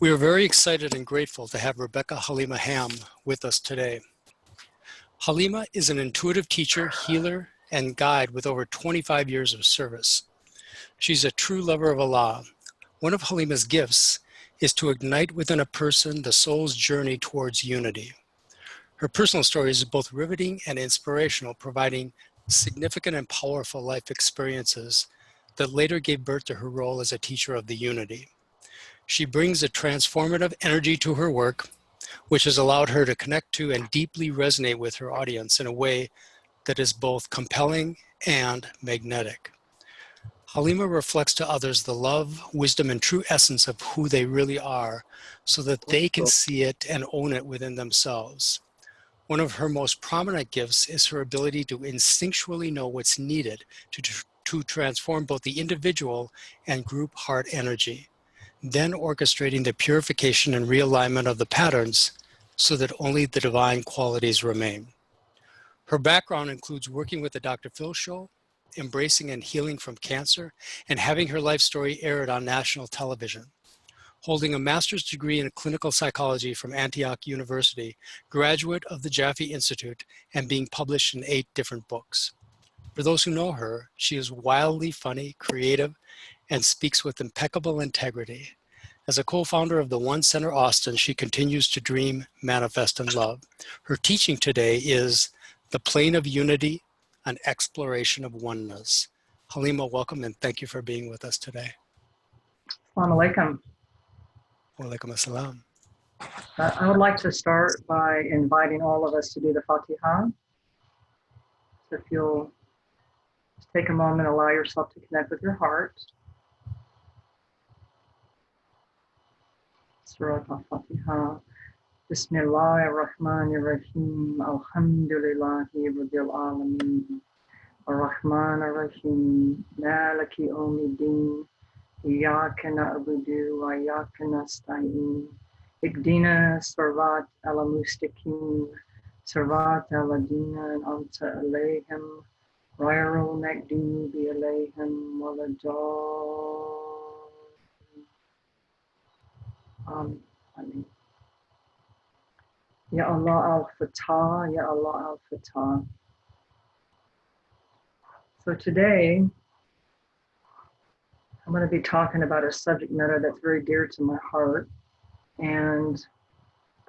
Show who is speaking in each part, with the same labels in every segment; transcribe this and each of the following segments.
Speaker 1: We are very excited and grateful to have Rebecca Halima Hamm with us today. Halima is an intuitive teacher, healer, and guide with over 25 years of service. She's a true lover of Allah. One of Halima's gifts is to ignite within a person the soul's journey towards unity. Her personal story is both riveting and inspirational, providing significant and powerful life experiences that later gave birth to her role as a teacher of the unity. She brings a transformative energy to her work, which has allowed her to connect to and deeply resonate with her audience in a way that is both compelling and magnetic. Halima reflects to others the love, wisdom, and true essence of who they really are so that they can see it and own it within themselves. One of her most prominent gifts is her ability to instinctually know what's needed to transform both the individual and group heart energy, then orchestrating the purification and realignment of the patterns so that only the divine qualities remain. Her background includes working with the Dr. Phil Show, embracing and healing from cancer, and having her life story aired on national television. Holding a master's degree in clinical psychology from Antioch University, graduate of the Jaffe Institute, and being published in 8 different books. For those who know her, she is wildly funny, creative, and speaks with impeccable integrity. As a co-founder of the One Center Austin, she continues to dream, manifest, and love. Her teaching today is The Plane of Unity, an Exploration of Oneness. Halima, welcome, and thank you for being with us today.
Speaker 2: Assalamu alaikum.
Speaker 1: Wa alaikum assalam.
Speaker 2: I would like to start by inviting all of us to do the Fatiha. So if you'll just take a moment, allow yourself to connect with your heart. Surah Al-Fatiha. Bismillahir-Rahmanir-Rahim. Alhamdulillahi Rabbil Alameen. Ar-Rahman-Ar-Rahim. Maliki Yawmiddin. Iyyaka na'budu wa iyyaka nasta'in. Ihdina sirat al-mustaqim. Sirat al-ladina an'amta alayhim. Ghayril maghdubi alayhim waladdallin. Amin. Ya Allah al-Fatah, Ya Allah al-Fatah. So today, I'm going to be talking about a subject matter that's very dear to my heart. And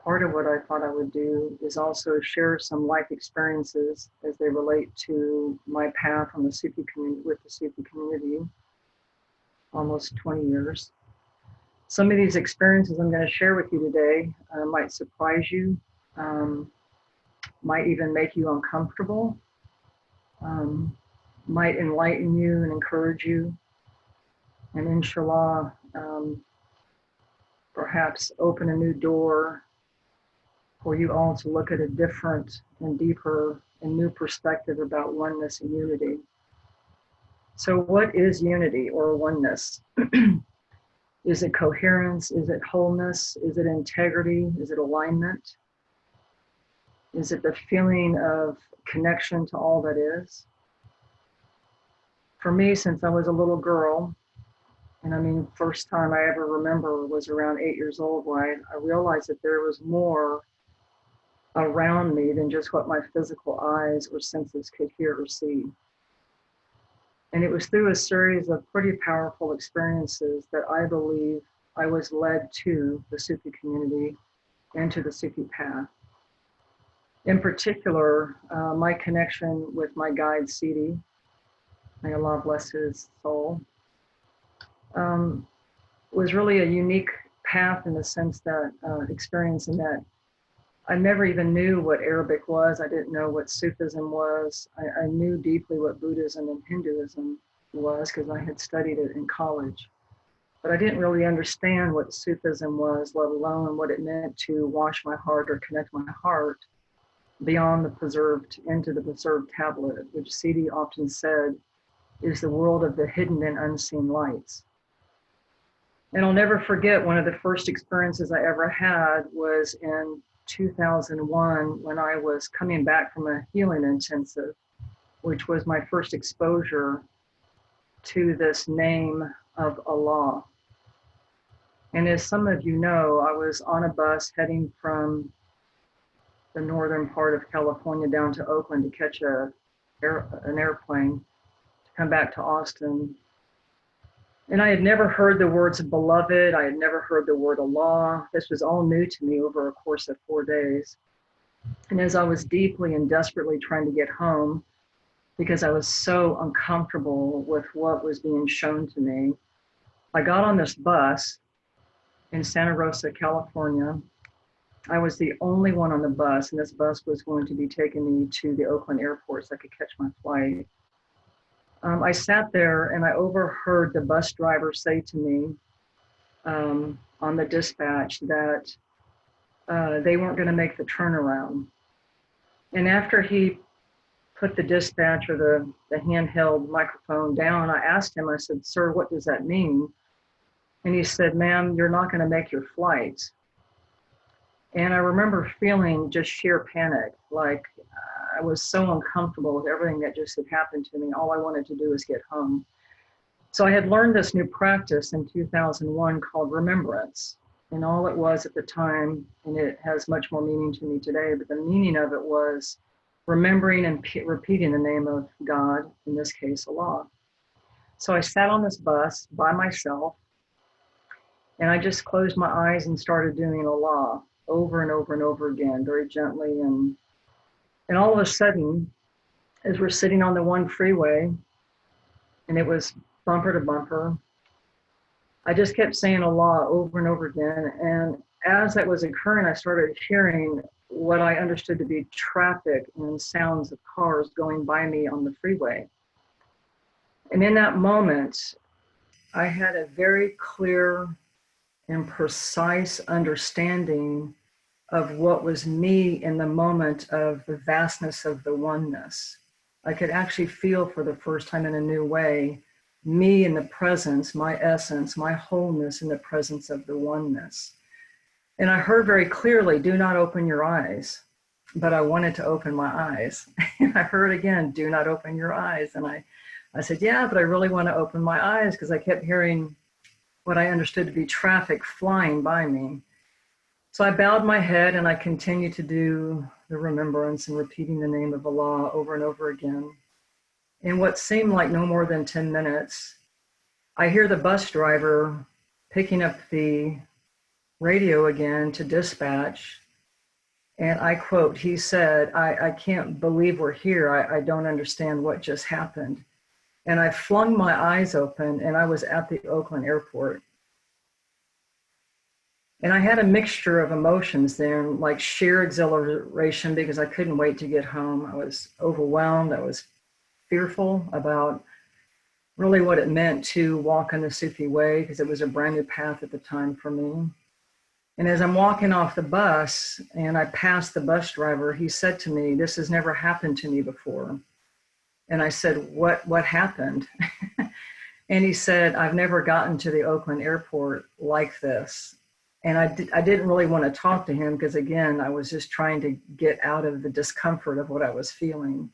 Speaker 2: part of what I thought I would do is also share some life experiences as they relate to my path on the Sufi community, with the Sufi community, almost 20 years. Some of these experiences I'm going to share with you today might surprise you, might even make you uncomfortable, might enlighten you and encourage you. And inshallah, perhaps open a new door for you all to look at a different and deeper and new perspective about oneness and unity. So what is unity or oneness? Is it coherence? Is it wholeness? Is it integrity? Is it alignment? Is it the feeling of connection to all that is? For me, since I was a little girl, and I mean, first time I ever remember was around 8 years old, when I realized that there was more around me than just what my physical eyes or senses could hear or see. And it was through a series of pretty powerful experiences that I believe I was led to the Sufi community and to the Sufi path. In particular, my connection with my guide, Sidi, may Allah bless his soul, was really a unique path in the sense that, experience in that I never even knew what Arabic was. I didn't know what Sufism was. I knew deeply what Buddhism and Hinduism was because I had studied it in college. But I didn't really understand what Sufism was, let alone what it meant to wash my heart or connect my heart beyond the preserved, into the preserved tablet, which Sidi often said is the world of the hidden and unseen lights. And I'll never forget, one of the first experiences I ever had was in 2001 when I was coming back from a healing intensive, which was my first exposure to this name of Allah. And as some of you know, I was on a bus heading from the northern part of California down to Oakland to catch an airplane to come back to Austin. And I had never heard the words beloved. I had never heard the word Allah. This was all new to me over a course of 4 days. And as I was deeply and desperately trying to get home, because I was so uncomfortable with what was being shown to me, I got on this bus in Santa Rosa, California. I was the only one on the bus, and this bus was going to be taking me to the Oakland airport so I could catch my flight. I sat there and I overheard the bus driver say to me on the dispatch that they weren't going to make the turnaround. And after he put the dispatch or the handheld microphone down, I asked him, I said, "Sir, what does that mean?" And he said, "Ma'am, you're not going to make your flight." And I remember feeling just sheer panic, like I was so uncomfortable with everything that just had happened to me. All I wanted to do was get home. So I had learned this new practice in 2001 called remembrance. And all it was at the time, and it has much more meaning to me today, but the meaning of it was remembering and repeating the name of God, in this case, Allah. So I sat on this bus by myself, and I just closed my eyes and started doing Allah over and over and over again, very gently. And all of a sudden, as we're sitting on the one freeway, and it was bumper to bumper, I just kept saying Allah over and over again. And as that was occurring, I started hearing what I understood to be traffic and sounds of cars going by me on the freeway. And in that moment, I had a very clear and precise understanding of what was me in the moment of the vastness of the oneness. I could actually feel for the first time in a new way, me in the presence, my essence, my wholeness in the presence of the oneness. And I heard very clearly, "Do not open your eyes." But I wanted to open my eyes. And I heard again, "Do not open your eyes." And I said, "Yeah, but I really want to open my eyes," because I kept hearing what I understood to be traffic flying by me. So I bowed my head and I continued to do the remembrance and repeating the name of Allah over and over again. In what seemed like no more than 10 minutes, I hear the bus driver picking up the radio again to dispatch. And I quote, he said, I can't believe we're here. I don't understand what just happened." And I flung my eyes open and I was at the Oakland airport. And I had a mixture of emotions then, like sheer exhilaration because I couldn't wait to get home. I was overwhelmed. I was fearful about really what it meant to walk in the Sufi way, because it was a brand new path at the time for me. And as I'm walking off the bus and I passed the bus driver, he said to me, "This has never happened to me before." And I said, What happened?" And he said, "I've never gotten to the Oakland airport like this." And I didn't really want to talk to him because, again, I was just trying to get out of the discomfort of what I was feeling.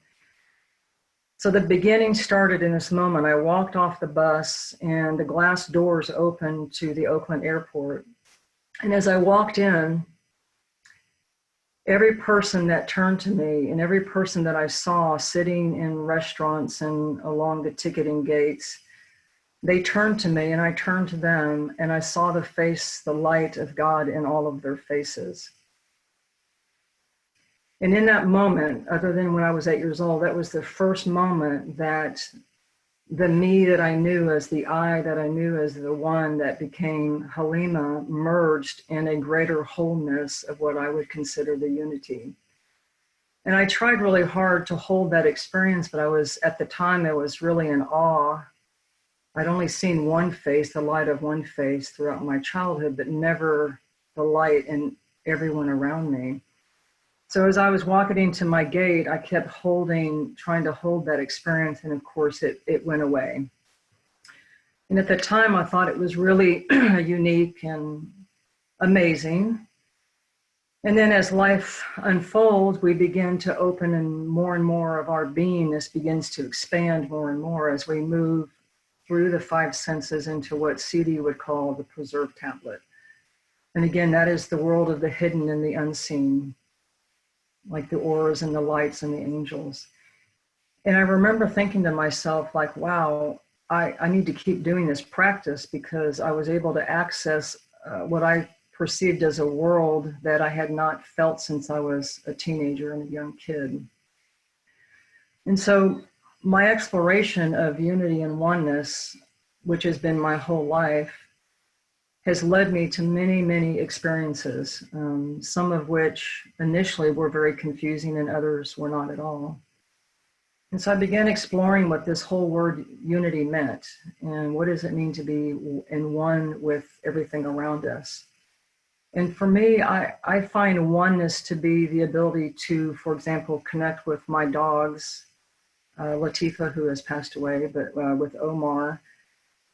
Speaker 2: So the beginning started in this moment. I walked off the bus and the glass doors opened to the Oakland airport. And as I walked in, every person that turned to me and every person that I saw sitting in restaurants and along the ticketing gates, they turned to me and I turned to them, and I saw the light of God in all of their faces. And in that moment, other than when I was 8 years old, that was the first moment that the me that I knew as the I, that I knew as the one that became Halima, merged in a greater wholeness of what I would consider the unity. And I tried really hard to hold that experience, but at the time, I was really in awe. I'd only seen one face, the light of one face throughout my childhood, but never the light in everyone around me. So as I was walking into my gate, I kept trying to hold that experience. And of course it went away. And at the time I thought it was really unique and amazing. And then as life unfolds, we begin to open, and more of our beingness begins to expand more and more as we move through the 5 senses into what CD would call the preserved tablet. And again, that is the world of the hidden and the unseen, like the auras and the lights and the angels. And I remember thinking to myself, like, wow, I need to keep doing this practice, because I was able to access what I perceived as a world that I had not felt since I was a teenager and a young kid. And so my exploration of unity and oneness, which has been my whole life, has led me to many, many experiences, some of which initially were very confusing and others were not at all. And so I began exploring what this whole word unity meant, and what does it mean to be in one with everything around us. And for me, I find oneness to be the ability to, for example, connect with my dogs, Latifa, who has passed away, but with Omar,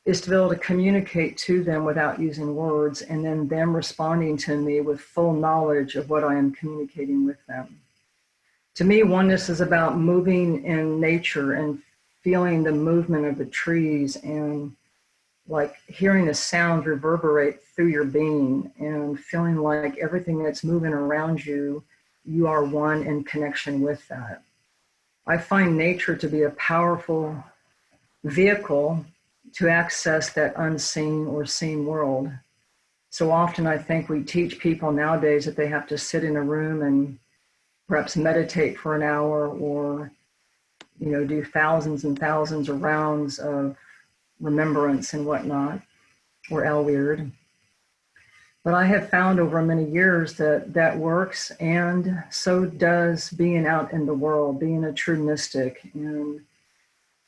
Speaker 2: is to be able to communicate to them without using words, and then them responding to me with full knowledge of what I am communicating with them. To me, oneness is about moving in nature and feeling the movement of the trees, and like hearing the sound reverberate through your being, and feeling like everything that's moving around you, you are one in connection with that. I find nature to be a powerful vehicle to access that unseen or seen world. So often I think we teach people nowadays that they have to sit in a room and perhaps meditate for an hour, or, do thousands and thousands of rounds of remembrance and whatnot, or L-weird. But I have found over many years that that works, and so does being out in the world, being a true mystic, and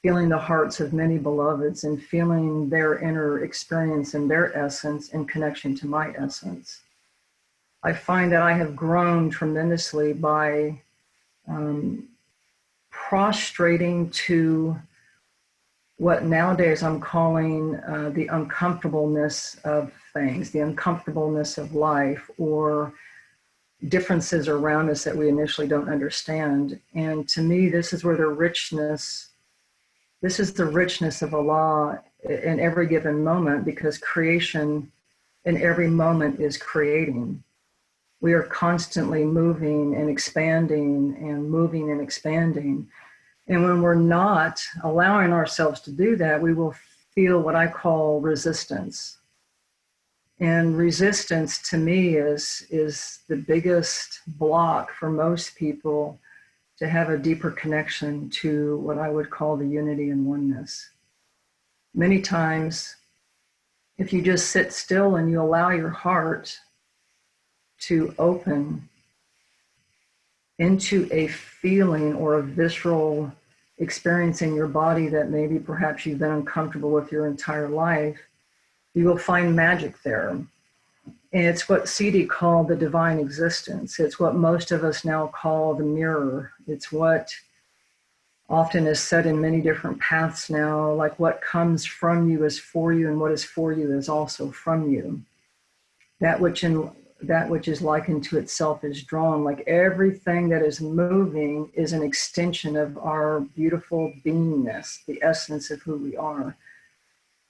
Speaker 2: feeling the hearts of many beloveds, and feeling their inner experience and their essence in connection to my essence. I find that I have grown tremendously by prostrating to what nowadays I'm calling the uncomfortableness of things, the uncomfortableness of life, or differences around us that we initially don't understand. And to me, this is where the richness of Allah in every given moment, because creation in every moment is creating. We are constantly moving and expanding and moving and expanding. And when we're not allowing ourselves to do that, we will feel what I call resistance. And resistance to me is the biggest block for most people to have a deeper connection to what I would call the unity and oneness. Many times, if you just sit still and you allow your heart to open into a feeling or a visceral experience in your body that maybe perhaps you've been uncomfortable with your entire life, you will find magic there. And it's what Sidi called the divine existence. It's what most of us now call the mirror. It's what often is said in many different paths now, like what comes from you is for you, and what is for you is also from you. That which is likened to itself is drawn. Like everything that is moving is an extension of our beautiful beingness, the essence of who we are.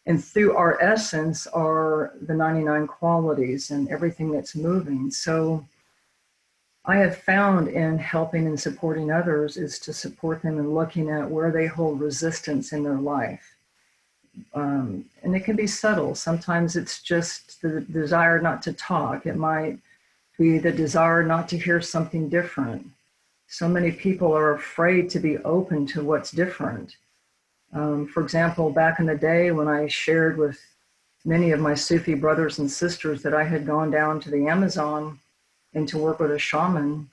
Speaker 2: And through our essence are the 99 qualities and everything that's moving. So I have found in helping and supporting others is to support them in looking at where they hold resistance in their life. And it can be subtle. Sometimes it's just the desire not to talk. It might be the desire not to hear something different. So many people are afraid to be open to what's different. For example, back in the day when I shared with many of my Sufi brothers and sisters that I had gone down to the Amazon and to work with a shaman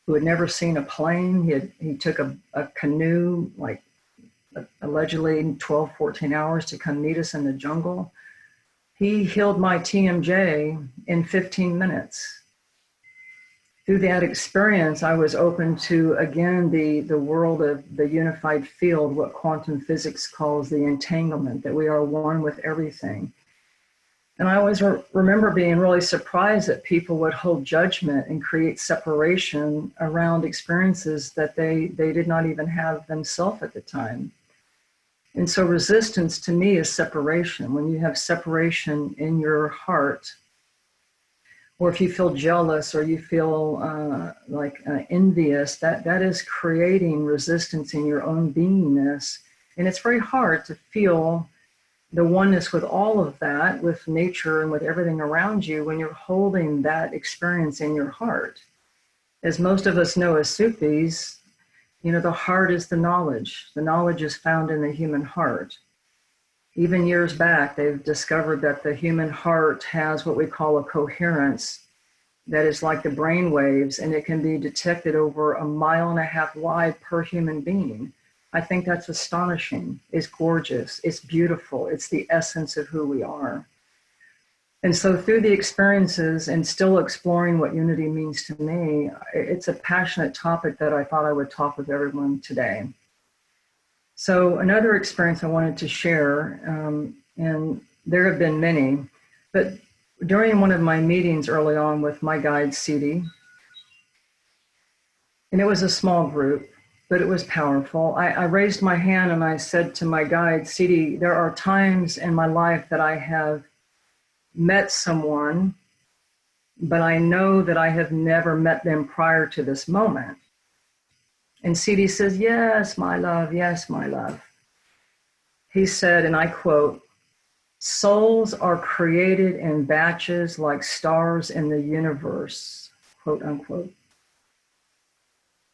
Speaker 2: who had never seen a plane. He took a canoe, like allegedly 12, 14 hours to come meet us in the jungle. He healed my TMJ in 15 minutes. Through that experience, I was open to, again, the world of the unified field, what quantum physics calls the entanglement, that we are one with everything. And I always remember being really surprised that people would hold judgment and create separation around experiences that they did not even have themselves at the time. And so resistance to me is separation. When you have separation in your heart, or if you feel jealous or you feel envious, that is creating resistance in your own beingness. And it's very hard to feel the oneness with all of that, with nature and with everything around you, when you're holding that experience in your heart. As most of us know as Sufis, the heart is the knowledge. The knowledge is found in the human heart. Even years back, they've discovered that the human heart has what we call a coherence that is like the brain waves, and it can be detected over 1.5 miles wide per human being. I think that's astonishing. It's gorgeous. It's beautiful. It's the essence of who we are. And so through the experiences and still exploring what unity means to me, it's a passionate topic that I thought I would talk with everyone today. So another experience I wanted to share, and there have been many, but during one of my meetings early on with my guide, Sidi, and it was a small group, but it was powerful. I raised my hand and I said to my guide, Sidi, there are times in my life that I have met someone, but I know that I have never met them prior to this moment. And Sidi says, yes, my love, yes, my love. He said, and I quote, souls are created in batches like stars in the universe, quote unquote.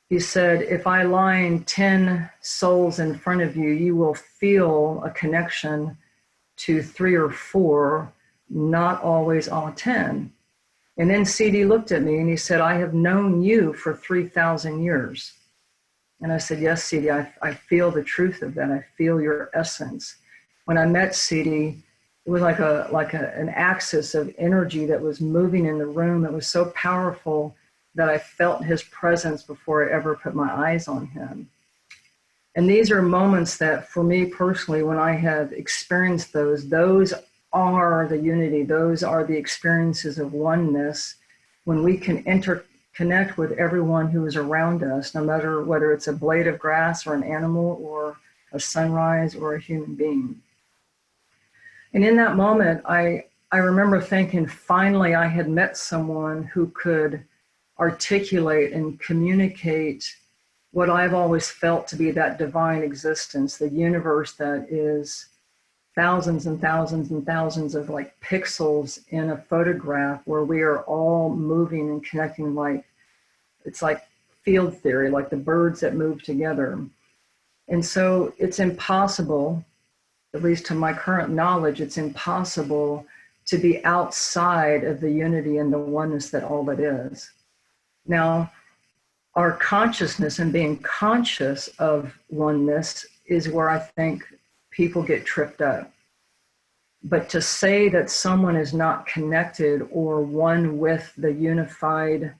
Speaker 2: He said, if I line 10 souls in front of you, you will feel a connection to 3 or 4, not always all 10. And then Sidi looked at me and he said, I have known you for 3,000 years. And I said, yes, Sidi, I feel the truth of that. I feel your essence. When I met Sidi, it was like an axis of energy that was moving in the room. It was so powerful that I felt his presence before I ever put my eyes on him. And these are moments that for me personally, when I have experienced those are the unity. Those are the experiences of oneness when we can interconnect with everyone who is around us, no matter whether it's a blade of grass or an animal or a sunrise or a human being. And in that moment, I remember thinking, finally, I had met someone who could articulate and communicate what I've always felt to be that divine existence, the universe that is thousands and thousands and thousands of like pixels in a photograph where we are all moving and connecting it's like field theory, like the birds that move together. And so it's impossible, at least to my current knowledge, it's impossible to be outside of the unity and the oneness that all that is. Now, our consciousness and being conscious of oneness is where I think people get tripped up. But to say that someone is not connected or one with the unified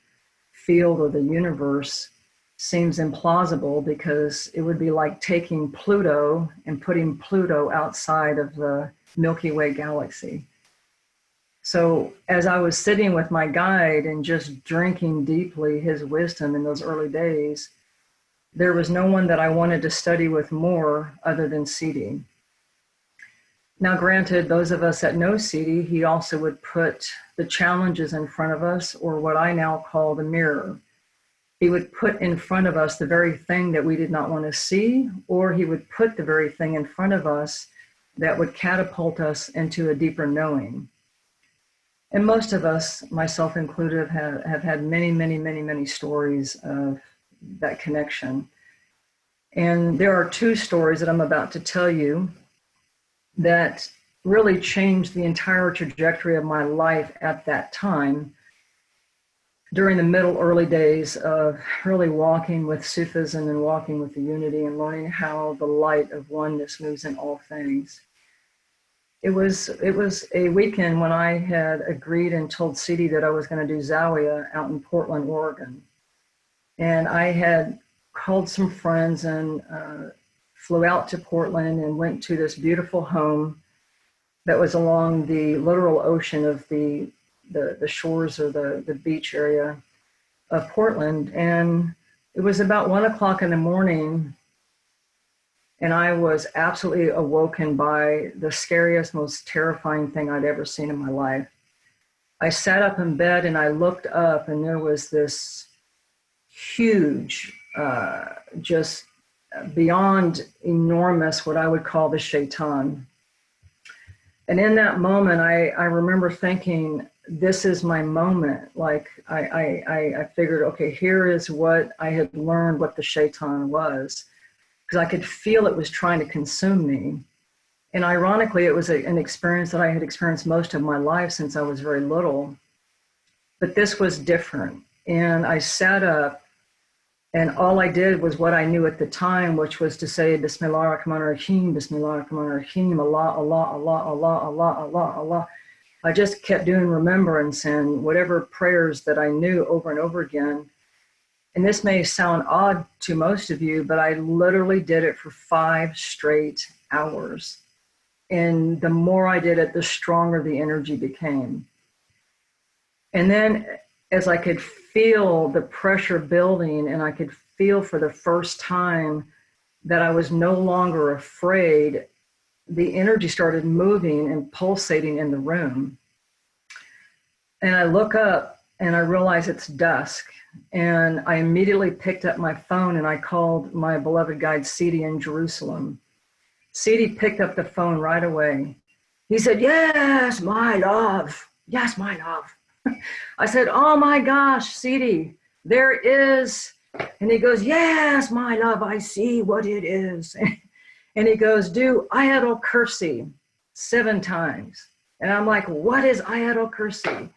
Speaker 2: field or the universe seems implausible, because it would be like taking Pluto and putting Pluto outside of the Milky Way galaxy. So as I was sitting with my guide and just drinking deeply his wisdom in those early days, there was no one that I wanted to study with more other than Sidi. Now, granted, those of us that know Sidi, he also would put the challenges in front of us, or what I now call the mirror. He would put in front of us the very thing that we did not want to see, or he would put the very thing in front of us that would catapult us into a deeper knowing. And most of us, myself included, have had many, many, many, many stories of that connection. And there are 2 stories that I'm about to tell you that really changed the entire trajectory of my life at that time, during the early days of really walking with Sufism and walking with the unity and learning how the light of oneness moves in all things. It was a weekend when I had agreed and told Sidi that I was going to do Zawiya out in Portland, Oregon. And I had called some friends and flew out to Portland and went to this beautiful home that was along the literal ocean of the shores or the beach area of Portland. And it was about 1 o'clock in the morning, and I was absolutely awoken by the scariest, most terrifying thing I'd ever seen in my life. I sat up in bed and I looked up, and there was this huge, just beyond enormous, what I would call the shaitan. And in that moment, I remember thinking, this is my moment. Like I figured, okay, here is what I had learned what the shaitan was, because I could feel it was trying to consume me. And ironically, it was an experience that I had experienced most of my life since I was very little. But this was different. And I sat up, and all I did was what I knew at the time, which was to say, Bismillah ar-Rahman ar-Rahim, Bismillah ar-Rahman ar-Rahim, Allah, Allah, Allah, Allah, Allah, Allah, Allah. I just kept doing remembrance and whatever prayers that I knew over and over again. And this may sound odd to most of you, but I literally did it for 5 straight hours. And the more I did it, the stronger the energy became. And then as I could feel the pressure building, and I could feel for the first time that I was no longer afraid, the energy started moving and pulsating in the room. And I look up and I realize it's dusk. And I immediately picked up my phone and I called my beloved guide, Sidi, in Jerusalem. Sidi picked up the phone right away. He said, "Yes, my love. Yes, my love." I said, "Oh my gosh, Sidi, there is." And he goes, "Yes, my love, I see what it is." And he goes, "Do Ayatul Kursi 7 times. And I'm like, "What is Ayatul Kursi?"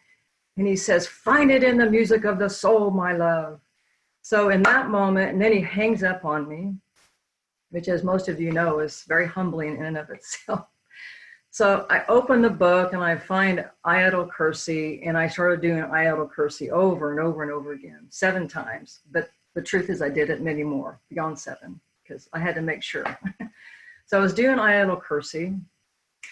Speaker 2: And he says, "Find it in the music of the soul, my love." So in that moment, and then he hangs up on me, which, as most of you know, is very humbling in and of itself. So I open the book and I find Ayatul Kursi, and I started doing Ayatul Kursi over and over and over again, 7 times. But the truth is I did it many more, beyond 7, because I had to make sure. So I was doing Ayatul Kursi,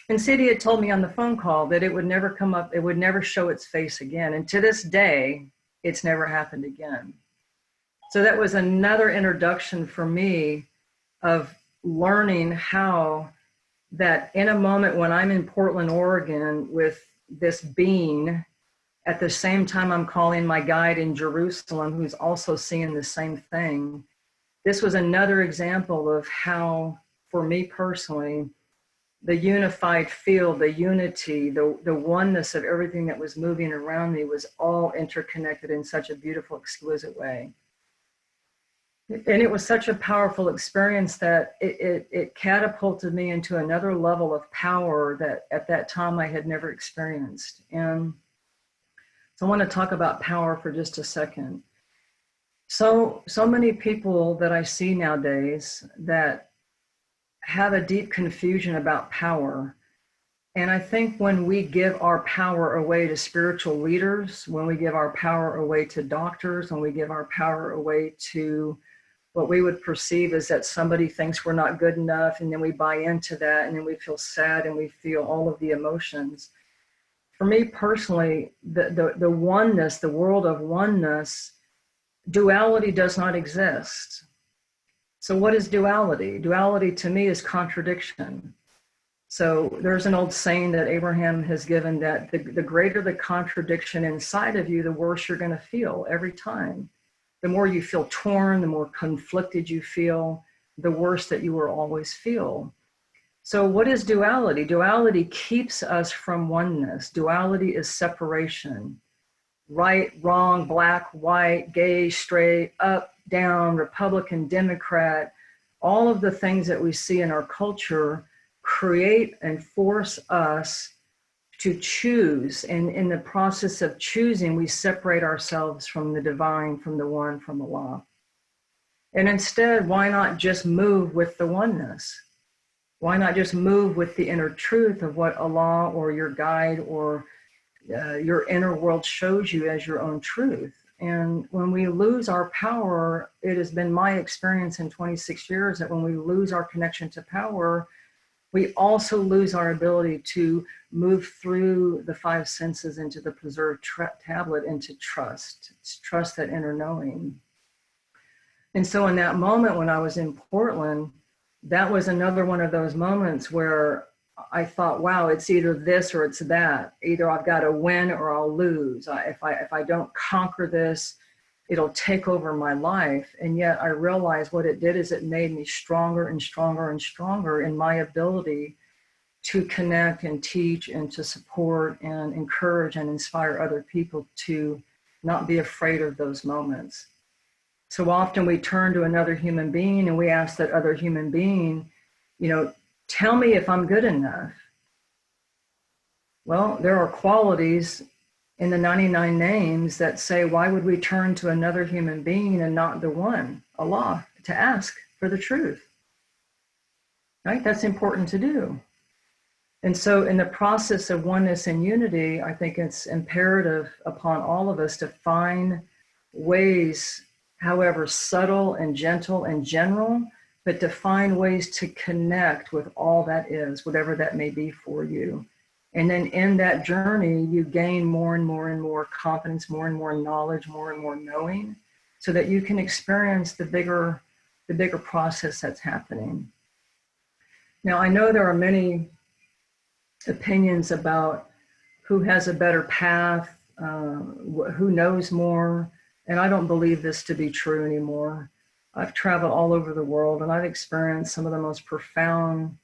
Speaker 2: and Sidi had told me on the phone call that it would never come up, it would never show its face again. And to this day, it's never happened again. So that was another introduction for me of learning how that in a moment when I'm in Portland, Oregon with this being, at the same time I'm calling my guide in Jerusalem who's also seeing the same thing. This was another example of how, for me personally, the unified field, the unity, the oneness of everything that was moving around me was all interconnected in such a beautiful, exquisite way. And it was such a powerful experience that it catapulted me into another level of power that at that time I had never experienced. And so I want to talk about power for just a second. So many people that I see nowadays that have a deep confusion about power. And I think when we give our power away to spiritual leaders, when we give our power away to doctors, when we give our power away to what we would perceive as that somebody thinks we're not good enough, and then we buy into that, and then we feel sad and we feel all of the emotions. For me personally, the oneness, the world of oneness, duality does not exist. So what is duality? Duality to me is contradiction. So there's an old saying that Abraham has given that the greater the contradiction inside of you, the worse you're going to feel every time. The more you feel torn, the more conflicted you feel, the worse that you will always feel. So what is duality? Duality keeps us from oneness. Duality is separation. Right, wrong, black, white, gay, straight, up, down, Republican, Democrat, all of the things that we see in our culture create and force us to choose. And in the process of choosing, we separate ourselves from the divine, from the one, from Allah. And instead, why not just move with the oneness? Why not just move with the inner truth of what Allah or your guide or your inner world shows you as your own truth? And when we lose our power, it has been my experience in 26 years that when we lose our connection to power, we also lose our ability to move through the 5 senses into the preserved tablet into trust. It's trust, that inner knowing. And so in that moment when I was in Portland, that was another one of those moments where I thought, wow, it's either this or it's that. Either I've got to win or I'll lose. If I don't conquer this, it'll take over my life. And yet I realized what it did is it made me stronger and stronger and stronger in my ability to connect and teach and to support and encourage and inspire other people to not be afraid of those moments. So often we turn to another human being and we ask that other human being, tell me if I'm good enough. Well, there are qualities in the 99 names that say, why would we turn to another human being and not the one, Allah, to ask for the truth? Right? That's important to do. And so in the process of oneness and unity, I think it's imperative upon all of us to find ways, however subtle and gentle and general, but to find ways to connect with all that is, whatever that may be for you. And then in that journey, you gain more and more and more confidence, more and more knowledge, more and more knowing, so that you can experience the bigger process that's happening. Now, I know there are many opinions about who has a better path, who knows more, and I don't believe this to be true anymore. I've traveled all over the world and I've experienced some of the most profound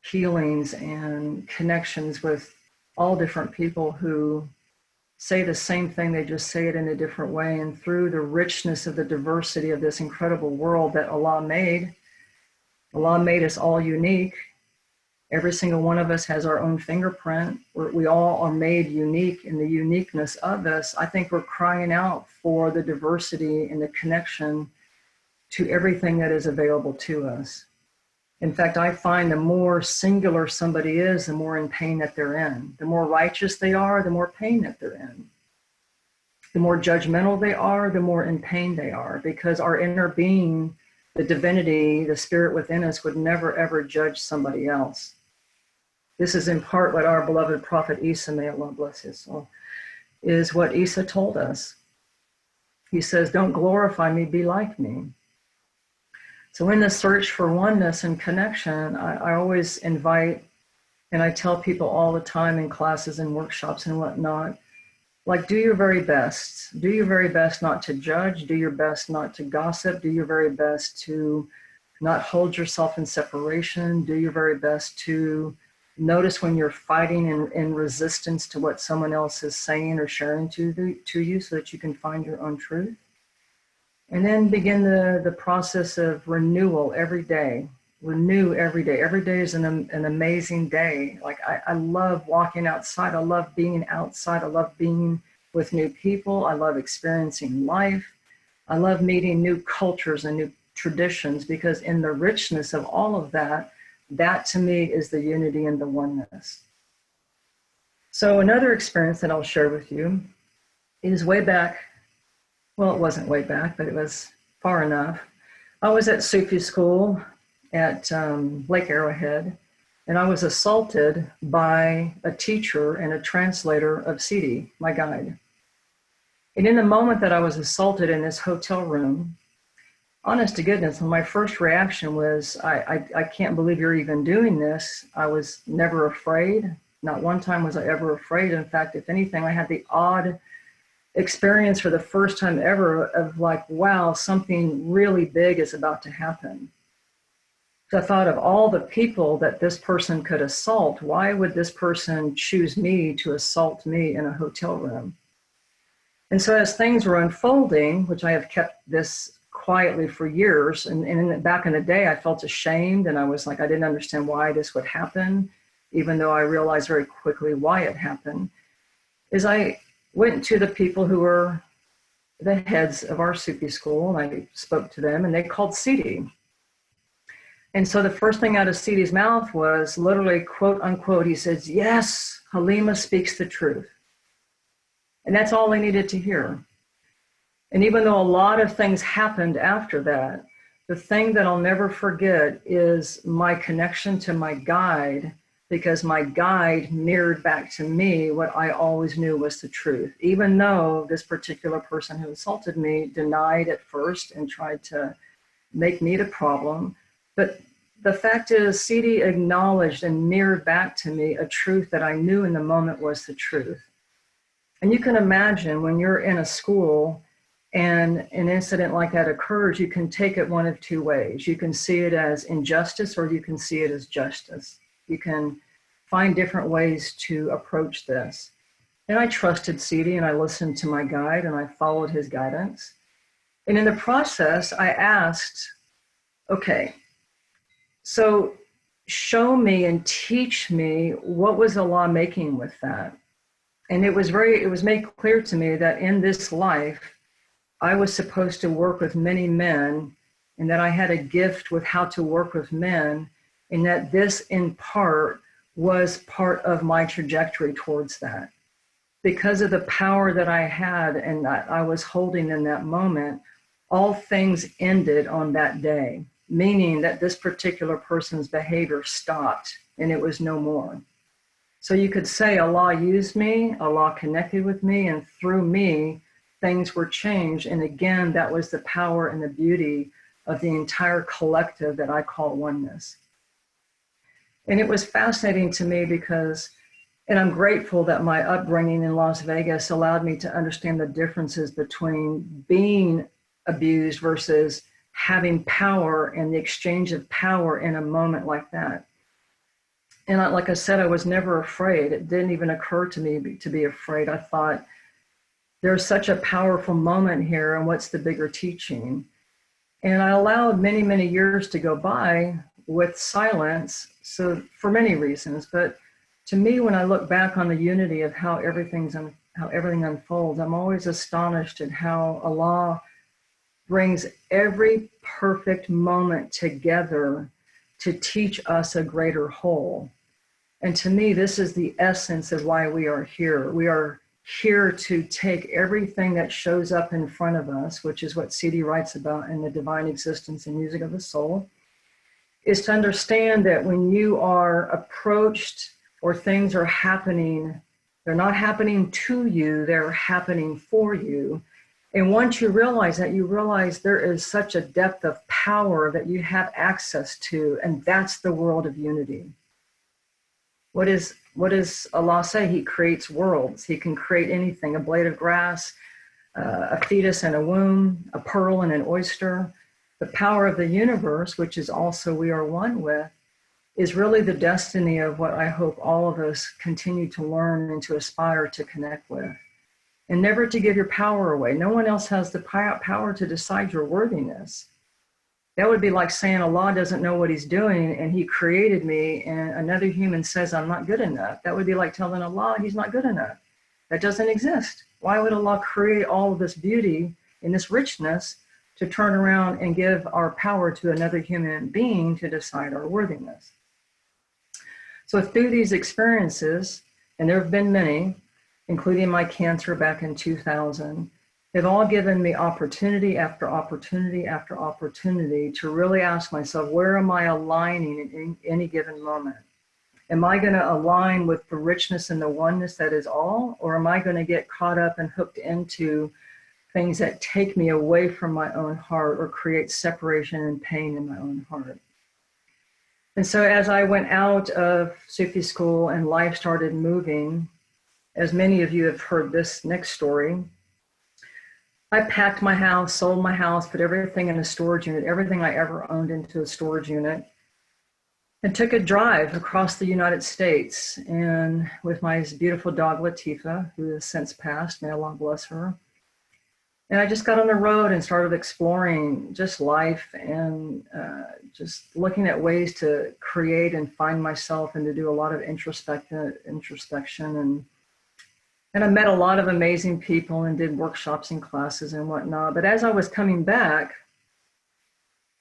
Speaker 2: healings and connections with all different people who say the same thing, they just say it in a different way. And through the richness of the diversity of this incredible world that Allah made us all unique. Every single one of us has our own fingerprint. We all are made unique in the uniqueness of us. I think we're crying out for the diversity and the connection to everything that is available to us. In fact, I find the more singular somebody is, the more in pain that they're in. The more righteous they are, the more pain that they're in. The more judgmental they are, the more in pain they are, because our inner being, the divinity, the spirit within us would never ever judge somebody else. This is in part what our beloved prophet Isa, may Allah bless his soul, is what Isa told us. He says, don't glorify me, be like me. So in the search for oneness and connection, I always invite, and I tell people all the time in classes and workshops and whatnot, like, do your very best. Do your very best not to judge. Do your best not to gossip. Do your very best to not hold yourself in separation. Do your very best to notice when you're fighting in resistance to what someone else is saying or sharing to you so that you can find your own truth. And then begin the process of renewal every day. Renew every day. Every day is an amazing day. Like I love walking outside. I love being outside. I love being with new people. I love experiencing life. I love meeting new cultures and new traditions, because in the richness of all of that, that to me is the unity and the oneness. So another experience that I'll share with you is way back. Well, it wasn't way back, but it was far enough. I was at Sufi school at Lake Arrowhead, and I was assaulted by a teacher and a translator of Sidi, my guide. And in the moment that I was assaulted in this hotel room, honest to goodness, my first reaction was, I can't believe you're even doing this. I was never afraid. Not one time was I ever afraid. In fact, if anything, I had the odd experience for the first time ever of like, wow, something really big is about to happen. So I thought of all the people that this person could assault. Why would this person choose me to assault me in a hotel room? And so as things were unfolding, which I have kept this quietly for years, and back in the day, I felt ashamed, and I was like, I didn't understand why this would happen, even though I realized very quickly why it happened, is I went to the people who were the heads of our Sufi school, and I spoke to them, and they called Sidi. And so the first thing out of Sidi's mouth was literally, quote unquote, he says, yes, Halima speaks the truth. And that's all I needed to hear. And even though a lot of things happened after that, the thing that I'll never forget is my connection to my guide, because my guide mirrored back to me what I always knew was the truth, even though this particular person who assaulted me denied at first and tried to make me the problem. But the fact is, CD acknowledged and mirrored back to me a truth that I knew in the moment was the truth. And you can imagine when you're in a school and an incident like that occurs, you can take it one of two ways. You can see it as injustice, or you can see it as justice. You can find different ways to approach this. And I trusted CD, and I listened to my guide, and I followed his guidance. And in the process, I asked, okay, so show me and teach me, what was Allah making with that? And it was made clear to me that in this life, I was supposed to work with many men, and that I had a gift with how to work with men, and that this in part was part of my trajectory towards that. Because of the power that I had and that I was holding in that moment, all things ended on that day, meaning that this particular person's behavior stopped and it was no more. So you could say Allah used me, Allah connected with me, and through me, things were changed. And again, that was the power and the beauty of the entire collective that I call oneness. And it was fascinating to me because, and I'm grateful that my upbringing in Las Vegas allowed me to understand the differences between being abused versus having power and the exchange of power in a moment like that. And like I said, I was never afraid. It didn't even occur to me to be afraid. I thought, there's such a powerful moment here, and what's the bigger teaching? And I allowed many, many years to go by with silence, so for many reasons. But to me, when I look back on the unity of how everything unfolds, I'm always astonished at how Allah brings every perfect moment together to teach us a greater whole. And to me, this is the essence of why we are here. We are here to take everything that shows up in front of us, which is what CD writes about in The Divine Existence and Music of the Soul, is to understand that when you are approached or things are happening, they're not happening to you, they're happening for you. And once you realize that, you realize there is such a depth of power that you have access to, and that's the world of unity. What does Allah say? He creates worlds. He can create anything, a blade of grass, a fetus in a womb, a pearl in an oyster. The power of the universe, which is also we are one with, is really the destiny of what I hope all of us continue to learn and to aspire to connect with. And never to give your power away. No one else has the power to decide your worthiness. That would be like saying Allah doesn't know what he's doing and he created me and another human says I'm not good enough. That would be like telling Allah he's not good enough. That doesn't exist. Why would Allah create all of this beauty and this richness to turn around and give our power to another human being to decide our worthiness? So through these experiences, and there have been many, including my cancer back in 2000, they've all given me opportunity after opportunity after opportunity to really ask myself, where am I aligning in any given moment? Am I going to align with the richness and the oneness that is all, or am I going to get caught up and hooked into things that take me away from my own heart or create separation and pain in my own heart? And so as I went out of Sufi school and life started moving, as many of you have heard this next story, I packed my house, sold my house, put everything in a storage unit, everything I ever owned into a storage unit, and took a drive across the United States. And with my beautiful dog, Latifa, who has since passed, may Allah bless her. And I just got on the road and started exploring just life and just looking at ways to create and find myself and to do a lot of introspection. And I met a lot of amazing people and did workshops and classes and whatnot. But as I was coming back,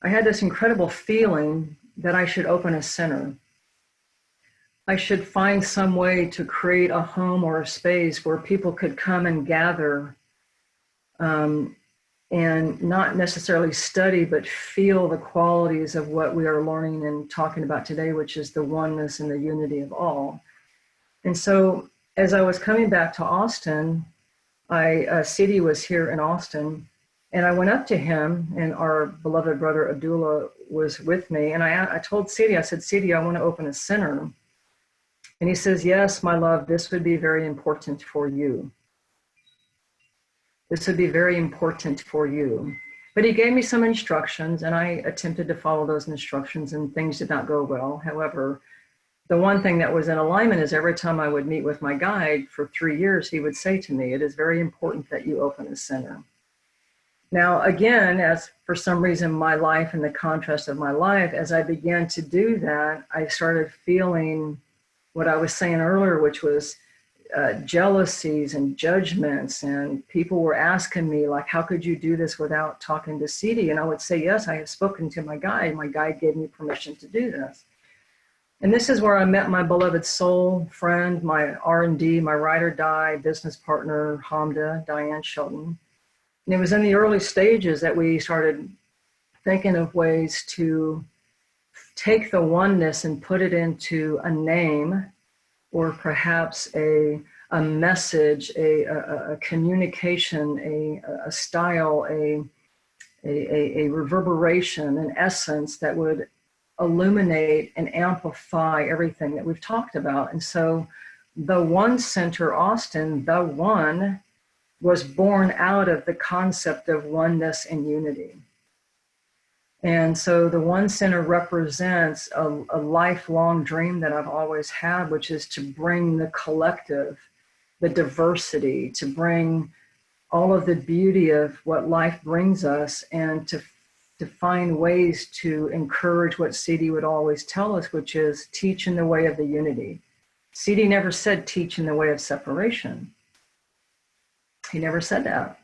Speaker 2: I had this incredible feeling that I should open a center. I should find some way to create a home or a space where people could come and gather and not necessarily study, but feel the qualities of what we are learning and talking about today, which is the oneness and the unity of all. And so as I was coming back to Austin, CD was here in Austin, And I went up to him, and our beloved brother Abdullah was with me. And I told Sidi, I said, Sidi, I want to open a center. And he says, yes, my love, this would be very important for you. This would be very important for you. But he gave me some instructions, and I attempted to follow those instructions, and things did not go well. However, the one thing that was in alignment is every time I would meet with my guide for 3 years, he would say to me, it is very important that you open a center. Now, again, as for some reason, my life and the contrast of my life, as I began to do that, I started feeling what I was saying earlier, which was jealousies and judgments. And people were asking me, like, how could you do this without talking to Sidi? And I would say, yes, I have spoken to my guide. My guide gave me permission to do this. And this is where I met my beloved soul friend, my R&D, my ride or die business partner, Hamda, Diane Shelton. And it was in the early stages that we started thinking of ways to take the oneness and put it into a name, or perhaps a message, a communication, a style, a reverberation, an essence that would illuminate and amplify everything that we've talked about. And so the One Center Austin, the One, was born out of the concept of oneness and unity. And so the One Center represents a lifelong dream that I've always had, which is to bring the collective, the diversity, to bring all of the beauty of what life brings us, and to find ways to encourage what Sidi would always tell us, which is teach in the way of the unity. Sidi never said teach in the way of separation. He never said that.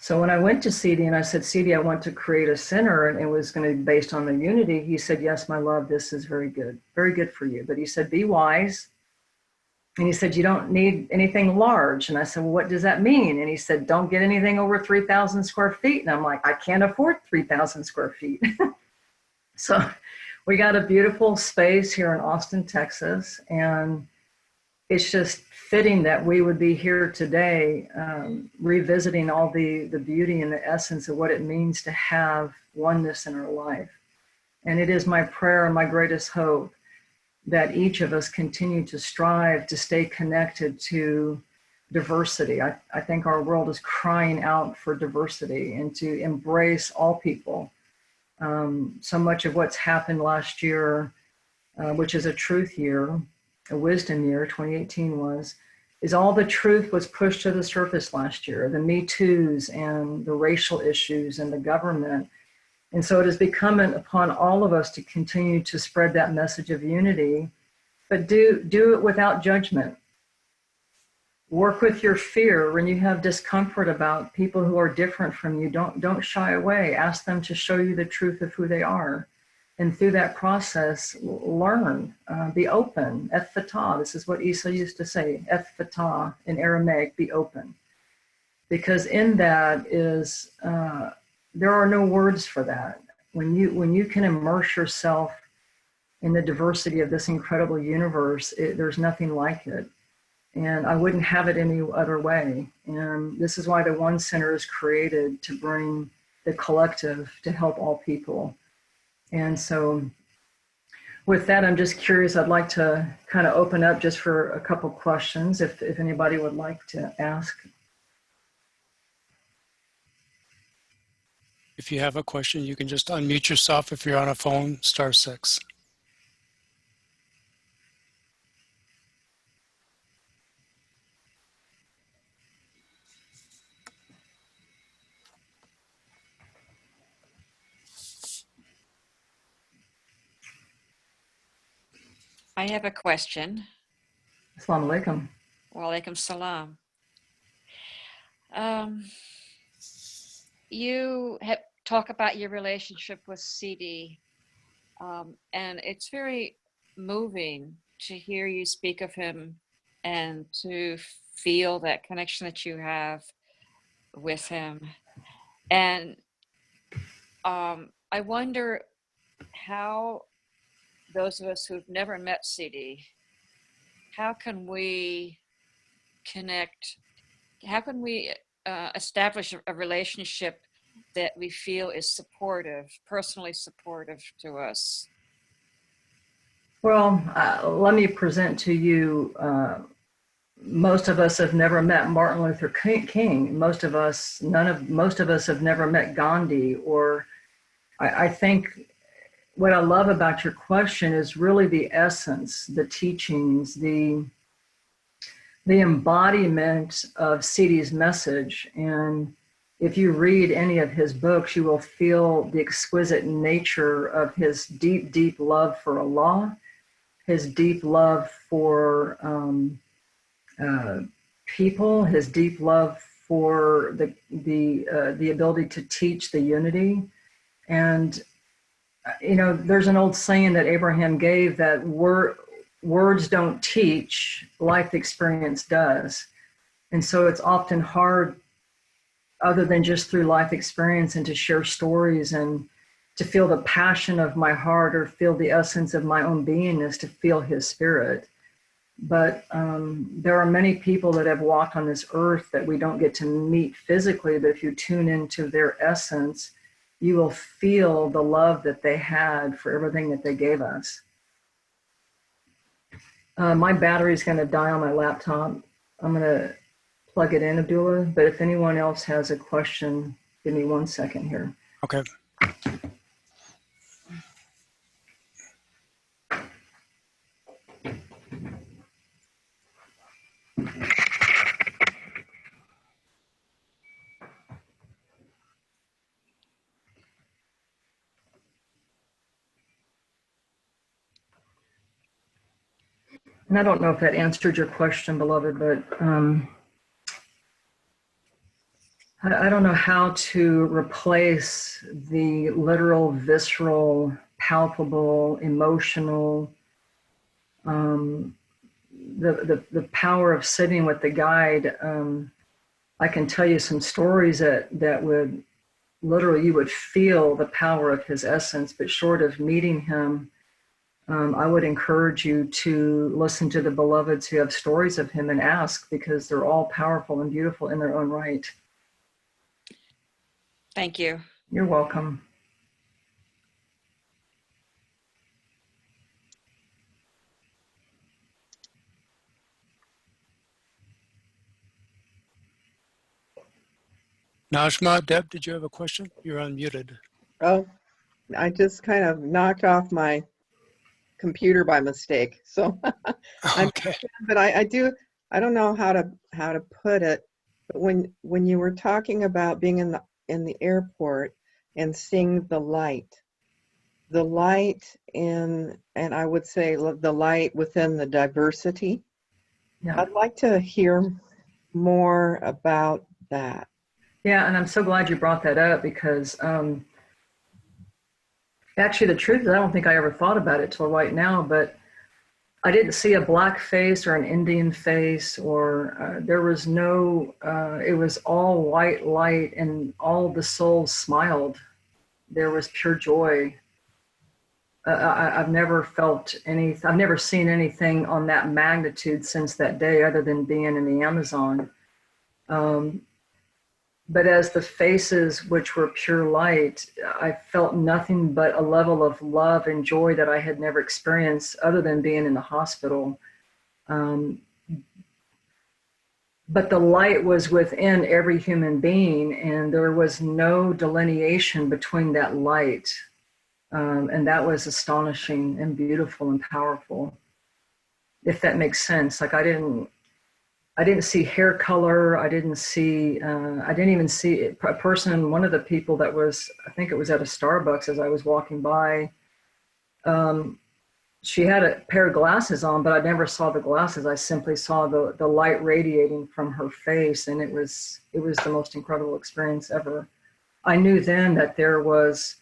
Speaker 2: So when I went to Sidi and I said, Sidi, I want to create a center, and it was going to be based on the unity, he said, yes, my love, this is very good for you. But he said, be wise. And he said, you don't need anything large. And I said, well, what does that mean? And he said, don't get anything over 3,000 square feet. And I'm like, I can't afford 3,000 square feet. So we got a beautiful space here in Austin, Texas. And it's just fitting that we would be here today, revisiting all the beauty and the essence of what it means to have oneness in our life. And it is my prayer and my greatest hope that each of us continue to strive to stay connected to diversity. I think our world is crying out for diversity and to embrace all people. So much of what's happened last year, which is a truth year, a wisdom year, 2018 is all the truth was pushed to the surface last year, the Me Too's and the racial issues and the government. And so it is incumbent upon all of us to continue to spread that message of unity, but do it without judgment. Work with your fear. When you have discomfort about people who are different from you, don't shy away. Ask them to show you the truth of who they are. And through that process, learn, be open. Et fatah, this is what Isa used to say, et fatah in Aramaic, be open. Because in that is, there are no words for that. When you can immerse yourself in the diversity of this incredible universe, there's nothing like it. And I wouldn't have it any other way. And this is why the One Center is created, to bring the collective to help all people. And so with that, I'm just curious, I'd like to kind of open up just for a couple questions if anybody would like to ask.
Speaker 1: If you have a question, you can just unmute yourself. If you're on a phone, *6.
Speaker 3: I have a question.
Speaker 2: Assalamu alaikum.
Speaker 3: Wa alaikum salam. You have talk about your relationship with Sidi, and it's very moving to hear you speak of him and to feel that connection that you have with him. And I wonder how those of us who've never met Sidi, how can we connect? How can we establish a relationship that we feel is supportive, personally supportive to us?
Speaker 2: Well, let me present to you, most of us have never met Martin Luther King. Most of us have never met Gandhi. Or I think what I love about your question is really the essence, the teachings, the embodiment of Siddhi's message. And if you read any of his books, you will feel the exquisite nature of his deep, deep love for Allah, his deep love for people, his deep love for the ability to teach the unity. And there's an old saying that Abraham gave that words don't teach, life experience does. And so it's often hard, other than just through life experience and to share stories and to feel the passion of my heart or feel the essence of my own beingness, to feel his spirit. But there are many people that have walked on this earth that we don't get to meet physically, but if you tune into their essence, you will feel the love that they had for everything that they gave us. My battery is going to die on my laptop. I'm going to plug it in, Abdullah, but if anyone else has a question, give me 1 second here.
Speaker 1: Okay.
Speaker 2: And I don't know if that answered your question, beloved, but I don't know how to replace the literal, visceral, palpable, emotional, the power of sitting with the guide. I can tell you some stories that would literally, you would feel the power of his essence, but short of meeting him, I would encourage you to listen to the beloveds who have stories of him and ask, because they're all powerful and beautiful in their own right.
Speaker 3: Thank you.
Speaker 2: You're welcome.
Speaker 1: Najma, Deb, did you have a question? You're unmuted.
Speaker 4: Oh, I just kind of knocked off my computer by mistake. So,
Speaker 1: Okay.
Speaker 4: but I don't know how to put it. But when you were talking about being in the airport and seeing the light in, and I would say the light within the diversity.
Speaker 2: Yeah.
Speaker 4: I'd like to hear more about that.
Speaker 2: Yeah, and I'm so glad you brought that up, because actually the truth is I don't think I ever thought about it till right now, but I didn't see a black face or an Indian face, or there was no, it was all white light, and all the souls smiled. There was pure joy. I've never felt I've never seen anything on that magnitude since that day, other than being in the Amazon. But as the faces, which were pure light, I felt nothing but a level of love and joy that I had never experienced other than being in the hospital. But the light was within every human being, and there was no delineation between that light. And that was astonishing and beautiful and powerful, if that makes sense. Like I didn't see hair color. I didn't even see a person. One of the people that was, I think it was at a Starbucks as I was walking by, she had a pair of glasses on, but I never saw the glasses. I simply saw the light radiating from her face, and it was the most incredible experience ever. I knew then that there was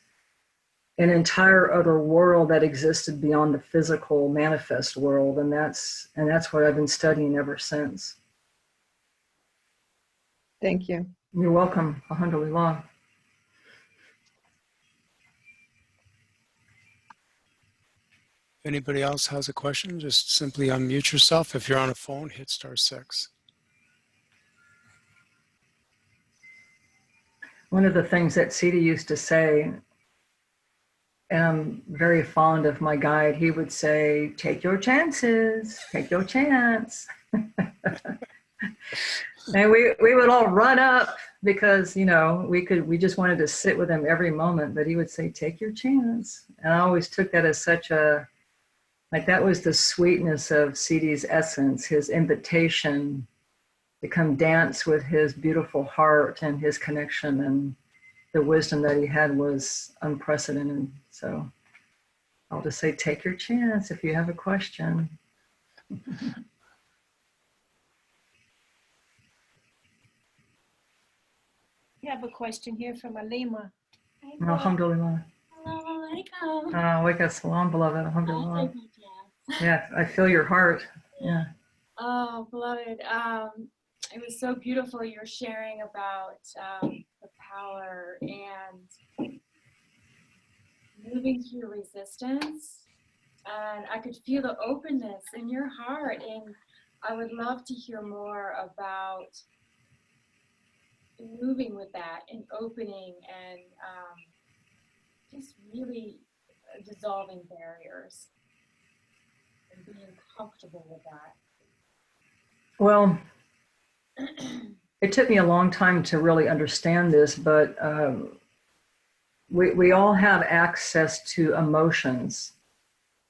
Speaker 2: an entire other world that existed beyond the physical manifest world, and that's what I've been studying ever since.
Speaker 4: Thank you.
Speaker 2: You're welcome. Alhamdulillah.
Speaker 1: If anybody else has a question, just simply unmute yourself. If you're on a phone, hit *6.
Speaker 2: One of the things that Sidi used to say, and I'm very fond of my guide, he would say, take your chances, take your chance. And we would all run up because, you know, we just wanted to sit with him every moment, but he would say, take your chance. And I always took that as such a, like that was the sweetness of Sidi's essence, his invitation to come dance with his beautiful heart, and his connection and the wisdom that he had was unprecedented. So I'll just say, take your chance if you have a question.
Speaker 5: We have a question here from Halima.
Speaker 2: Alhamdulillah. Wake salam, beloved. Alhamdulillah. Yeah, I feel your heart. Yeah.
Speaker 5: Oh, beloved. It was so beautiful your sharing about the power and moving through resistance. And I could feel the openness in your heart. And I would love to hear more about moving with that and opening and just really dissolving barriers and being comfortable with that.
Speaker 2: Well, it took me a long time to really understand this, but we all have access to emotions.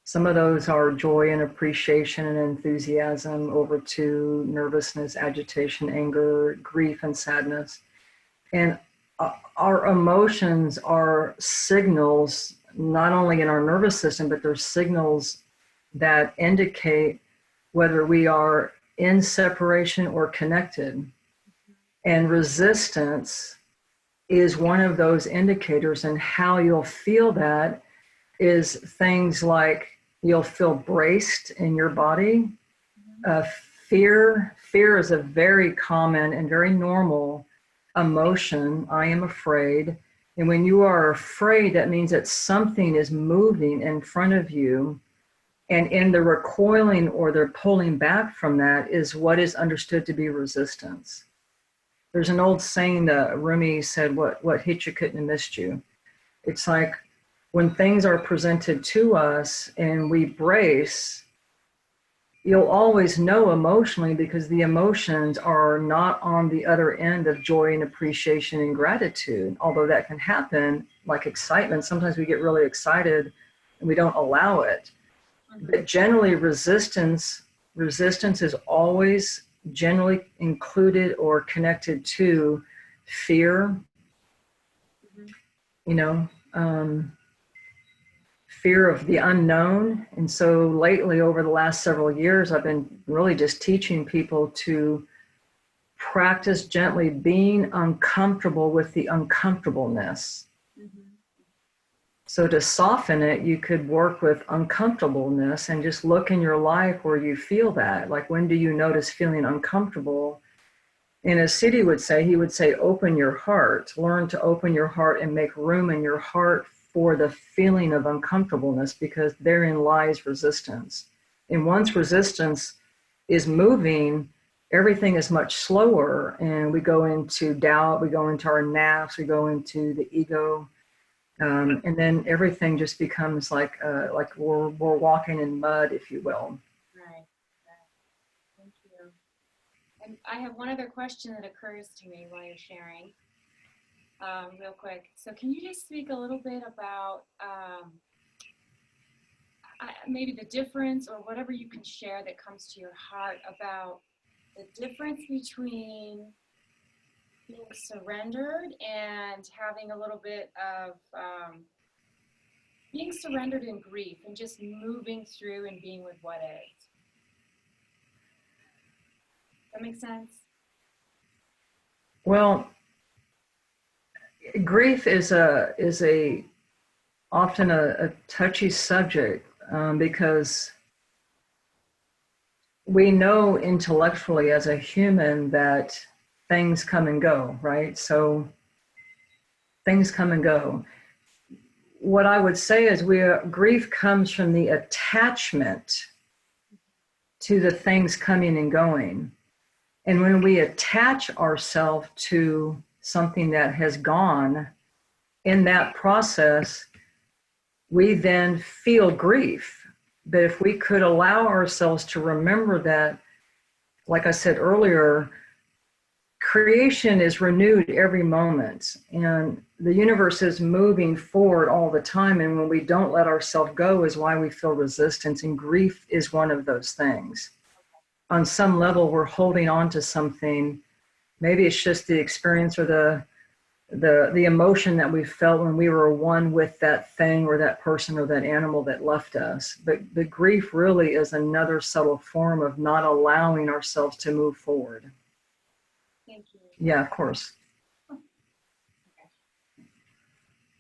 Speaker 2: Some of those are joy and appreciation and enthusiasm, over to nervousness, agitation, anger, grief, and sadness. And our emotions are signals, not only in our nervous system, but they're signals that indicate whether we are in separation or connected. And resistance is one of those indicators, and how you'll feel that is things like you'll feel braced in your body. Fear is a very common and very normal emotion. I am afraid. And when you are afraid, that means that something is moving in front of you. And in the recoiling or the pulling back from that is what is understood to be resistance. There's an old saying that Rumi said, what hit you couldn't have missed you. It's like when things are presented to us and we brace, you'll always know emotionally, because the emotions are not on the other end of joy and appreciation and gratitude. Although that can happen, like excitement. Sometimes we get really excited and we don't allow it. But generally resistance is always generally included or connected to fear, you know, fear of the unknown. And so lately, over the last several years, I've been really just teaching people to practice gently being uncomfortable with the uncomfortableness. So to soften it, you could work with uncomfortableness and just look in your life where you feel that. Like, when do you notice feeling uncomfortable? And as Sidi would say, he would say, open your heart, learn to open your heart and make room in your heart for the feeling of uncomfortableness, because therein lies resistance. And once resistance is moving, everything is much slower, and we go into doubt, we go into our nafs, we go into the ego. And then everything just becomes like we're walking in mud, if you will.
Speaker 5: Right. Thank you. And I have one other question that occurs to me while you're sharing, real quick. So can you just speak a little bit about maybe the difference, or whatever you can share that comes to your heart, about the difference between being surrendered and having a little bit of being surrendered in grief, and just moving through and being with what is. That makes sense?
Speaker 2: Well, grief is often a touchy subject, because we know intellectually as a human that things come and go, right? So things come and go. What I would say is grief comes from the attachment to the things coming and going. And when we attach ourselves to something that has gone. In that process, we then feel grief. But if we could allow ourselves to remember that, like I said earlier, creation is renewed every moment, and the universe is moving forward all the time. And when we don't let ourselves go is why we feel resistance, and grief is one of those things. On some level, we're holding on to something. Maybe it's just the experience or the emotion that we felt when we were one with that thing or that person or that animal that left us. But the grief really is another subtle form of not allowing ourselves to move forward.
Speaker 5: Thank you.
Speaker 2: Yeah, of course.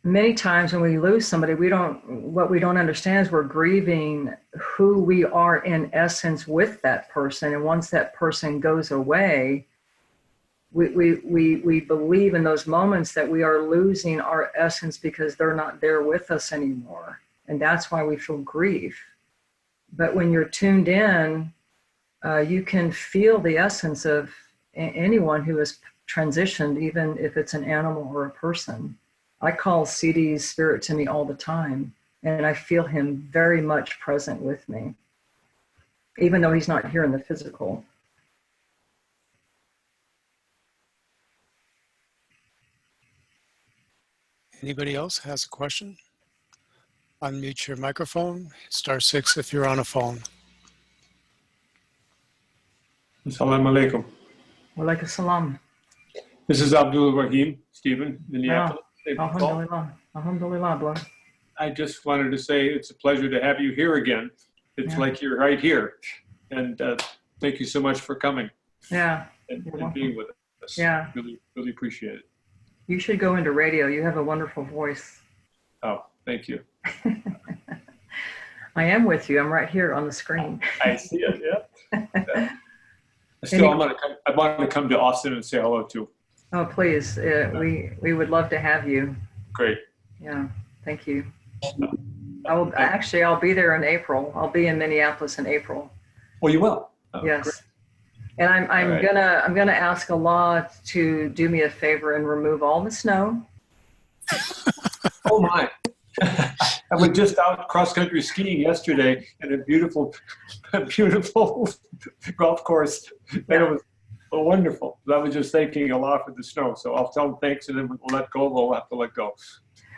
Speaker 2: Many times when we lose somebody, what we don't understand is we're grieving who we are in essence with that person. And once that person goes away, we believe in those moments that we are losing our essence because they're not there with us anymore. And that's why we feel grief. But when you're tuned in, you can feel the essence of anyone who has transitioned, even if it's an animal or a person. I call CD's spirit to me all the time, and I feel him very much present with me, even though he's not here in the physical.
Speaker 1: Anybody else has a question? Unmute your microphone. *6 if you're on a phone.
Speaker 6: Assalamu alaikum.
Speaker 2: Wa alaikum salam.
Speaker 6: This is Abdul Rahim, Stephen, Minneapolis.
Speaker 2: Alhamdulillah. Alhamdulillah, bro.
Speaker 6: I just wanted to say it's a pleasure to have you here again. It's like you're right here. And thank you so much for coming and being with us.
Speaker 2: Yeah.
Speaker 6: Really, really appreciate it.
Speaker 2: You should go into radio. You have a wonderful voice.
Speaker 6: Oh, thank you.
Speaker 2: I am with you. I'm right here on the screen.
Speaker 6: I see it, yeah. I want to come to Austin and say hello too.
Speaker 2: Oh, please. We would love to have you.
Speaker 6: Great.
Speaker 2: Yeah. Thank you. I'll be there in April. I'll be in Minneapolis in April.
Speaker 6: Oh, you will? Oh,
Speaker 2: yes.
Speaker 6: Great.
Speaker 2: And I'm gonna ask Allah to do me a favor and remove all the snow.
Speaker 6: Oh my. I was just out cross-country skiing yesterday in a beautiful golf course. And it was wonderful. I was just thanking Allah for the snow. So I'll tell him thanks, and then we'll let go. We'll have to let go.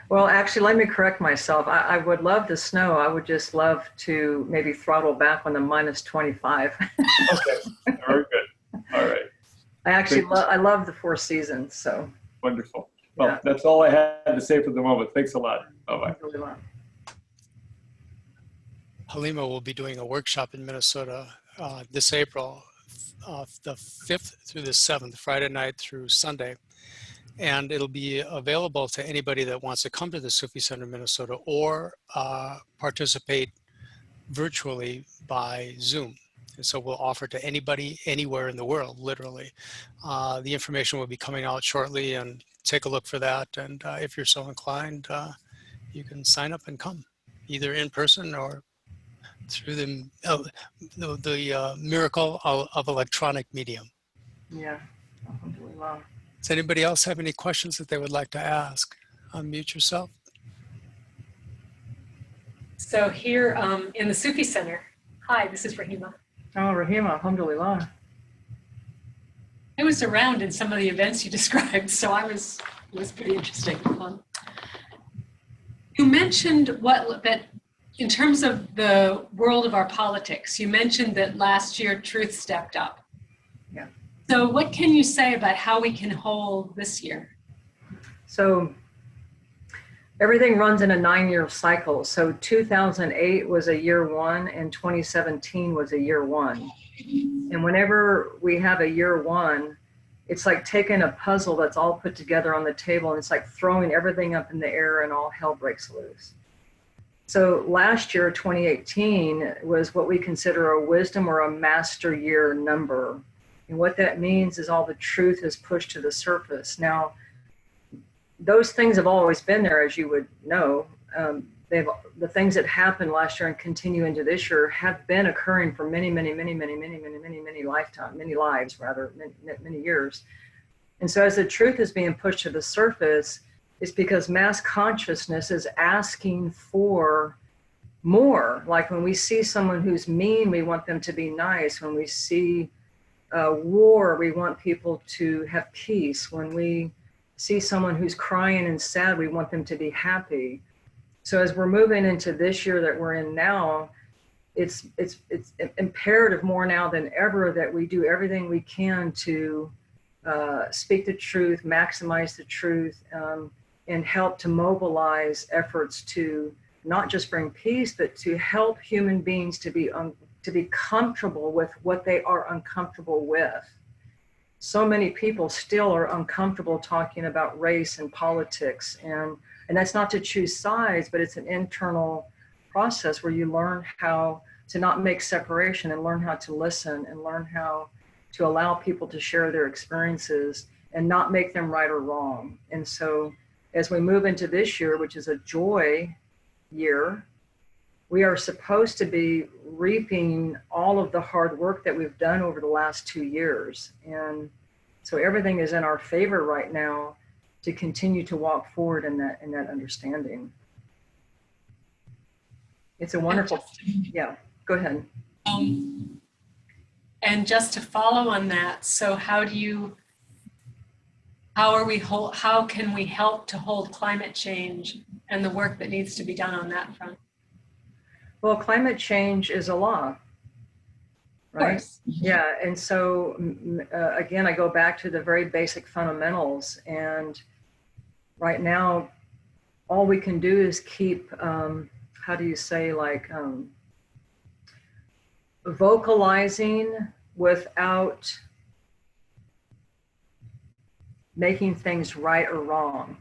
Speaker 2: Well, actually, let me correct myself. I would love the snow. I would just love to maybe throttle back on the -25.
Speaker 6: Okay. Very good. All right.
Speaker 2: I love the Four Seasons. So
Speaker 6: wonderful. Well, that's all I had to say for the moment. Thanks a lot. Bye-bye.
Speaker 1: Halima will be doing a workshop in Minnesota this April, the 5th through the 7th, Friday night through Sunday. And it'll be available to anybody that wants to come to the Sufi Center in Minnesota or participate virtually by Zoom. And so we'll offer to anybody, anywhere in the world, literally. The information will be coming out shortly, and take a look for that. And if you're so inclined, you can sign up and come, either in person or through the miracle of electronic medium.
Speaker 2: Yeah. Alhamdulillah.
Speaker 1: Does anybody else have any questions that they would like to ask? Unmute yourself.
Speaker 7: So here in the Sufi Center, hi, this is Rahima.
Speaker 2: Oh, Rahima, alhamdulillah.
Speaker 7: I was around in some of the events you described, so it was pretty interesting. You mentioned that in terms of the world of our politics, you mentioned that last year truth stepped up.
Speaker 2: Yeah.
Speaker 7: So what can you say about how we can hold this year?
Speaker 2: So everything runs in a 9-year cycle. So 2008 was a year one, and 2017 was a year one. And whenever we have a year one, it's like taking a puzzle that's all put together on the table, and it's like throwing everything up in the air and all hell breaks loose. So last year, 2018, was what we consider a wisdom or a master year number. And what that means is all the truth is pushed to the surface. Now, those things have always been there, as you would know. The things that happened last year and continue into this year have been occurring for many lives, many years. And so as the truth is being pushed to the surface, it's because mass consciousness is asking for more. Like when we see someone who's mean, we want them to be nice. When we see war, we want people to have peace. When we see someone who's crying and sad, we want them to be happy. So as we're moving into this year that we're in now, it's imperative more now than ever that we do everything we can to speak the truth, maximize the truth, and help to mobilize efforts to not just bring peace, but to help human beings to be comfortable with what they are uncomfortable with. So many people still are uncomfortable talking about race and politics, and that's not to choose sides, but it's an internal process where you learn how to not make separation and learn how to listen and learn how to allow people to share their experiences and not make them right or wrong. And so as we move into this year, which is a joy year, we are supposed to be reaping all of the hard work that we've done over the last 2 years. And so everything is in our favor right now to continue to walk forward in that understanding. It's a wonderful, yeah, go ahead.
Speaker 7: And just to follow on that, so how can we help to hold climate change and the work that needs to be done on that front?
Speaker 2: Well, climate change is a law, right?
Speaker 7: Of course.
Speaker 2: Yeah, and so again, I go back to the very basic fundamentals, and right now, all we can do is keep, how do you say, like vocalizing without making things right or wrong,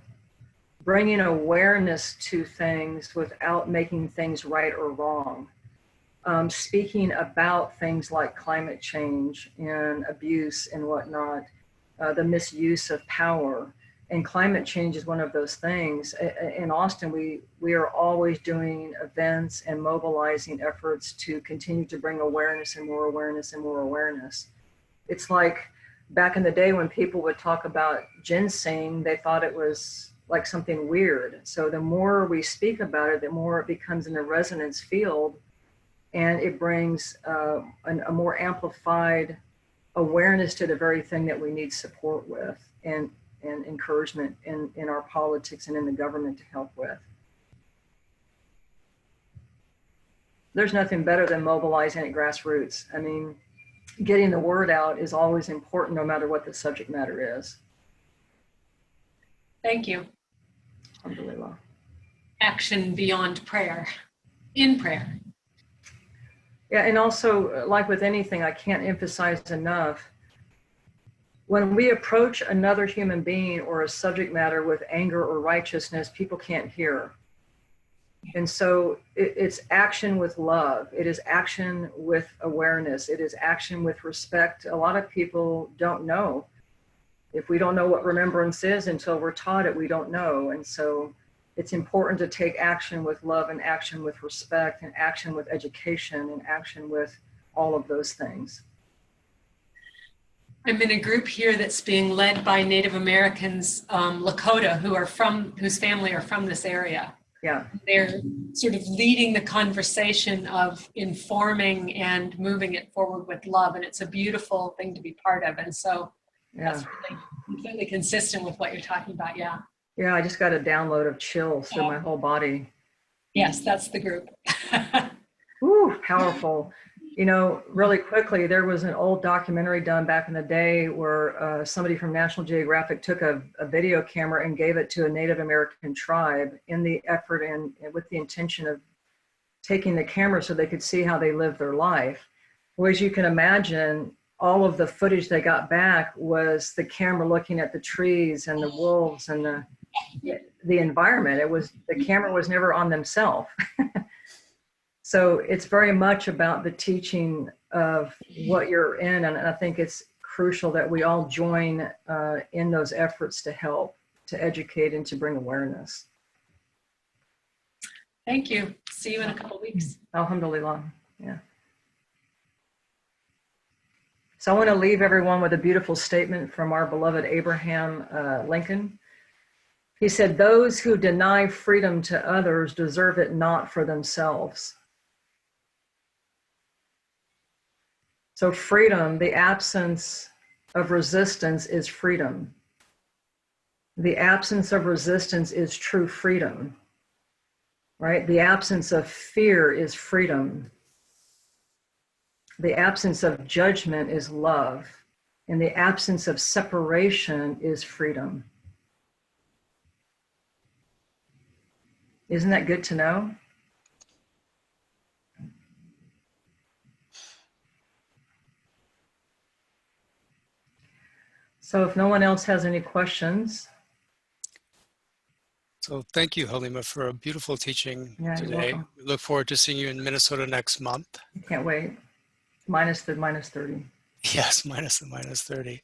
Speaker 2: bringing awareness to things without making things right or wrong, speaking about things like climate change and abuse and whatnot, the misuse of power. And climate change is one of those things. In Austin, we are always doing events and mobilizing efforts to continue to bring awareness and more awareness and more awareness. It's like back in the day when people would talk about ginseng, they thought it was like something weird. So the more we speak about it, the more it becomes in a resonance field, and it brings a more amplified awareness to the very thing that we need support with and encouragement in our politics and in the government to help with. There's nothing better than mobilizing at grassroots. I mean, getting the word out is always important no matter what the subject matter is.
Speaker 7: Thank you.
Speaker 2: Alhamdulillah.
Speaker 7: Action beyond prayer, in prayer.
Speaker 2: Yeah, and also, like with anything, I can't emphasize enough, when we approach another human being or a subject matter with anger or righteousness, people can't hear. And so it's action with love. It is action with awareness. It is action with respect. A lot of people don't know. If we don't know what remembrance is until we're taught it, we don't know. And so it's important to take action with love and action with respect and action with education and action with all of those things.
Speaker 7: I'm in a group here that's being led by Native Americans, Lakota, whose family are from this area.
Speaker 2: Yeah.
Speaker 7: They're sort of leading the conversation of informing and moving it forward with love. And it's a beautiful thing to be part of. And so that's really completely consistent with what you're talking about. Yeah.
Speaker 2: Yeah, I just got a download of chills through my whole body.
Speaker 7: Yes, that's the group.
Speaker 2: Ooh, powerful. You know, really quickly, there was an old documentary done back in the day where somebody from National Geographic took a video camera and gave it to a Native American tribe in the effort and with the intention of taking the camera so they could see how they live their life. Well, as you can imagine, all of the footage they got back was the camera looking at the trees and the wolves and the environment. The camera was never on themselves. So it's very much about the teaching of what you're in. And I think it's crucial that we all join in those efforts to help, to educate, and to bring awareness.
Speaker 7: Thank you. See you in a couple of weeks.
Speaker 2: Alhamdulillah. Yeah. So I want to leave everyone with a beautiful statement from our beloved Abraham Lincoln. He said, "Those who deny freedom to others deserve it not for themselves." So freedom, the absence of resistance, is freedom. The absence of resistance is true freedom, right? The absence of fear is freedom. The absence of judgment is love. And the absence of separation is freedom. Isn't that good to know? So if no one else has any questions.
Speaker 1: So thank you, Halima, for a beautiful teaching
Speaker 2: Yeah, you're
Speaker 1: today.
Speaker 2: welcome.
Speaker 1: We look forward to seeing you in Minnesota next month.
Speaker 2: Can't wait. Minus the -30.
Speaker 1: Yes, minus the -30.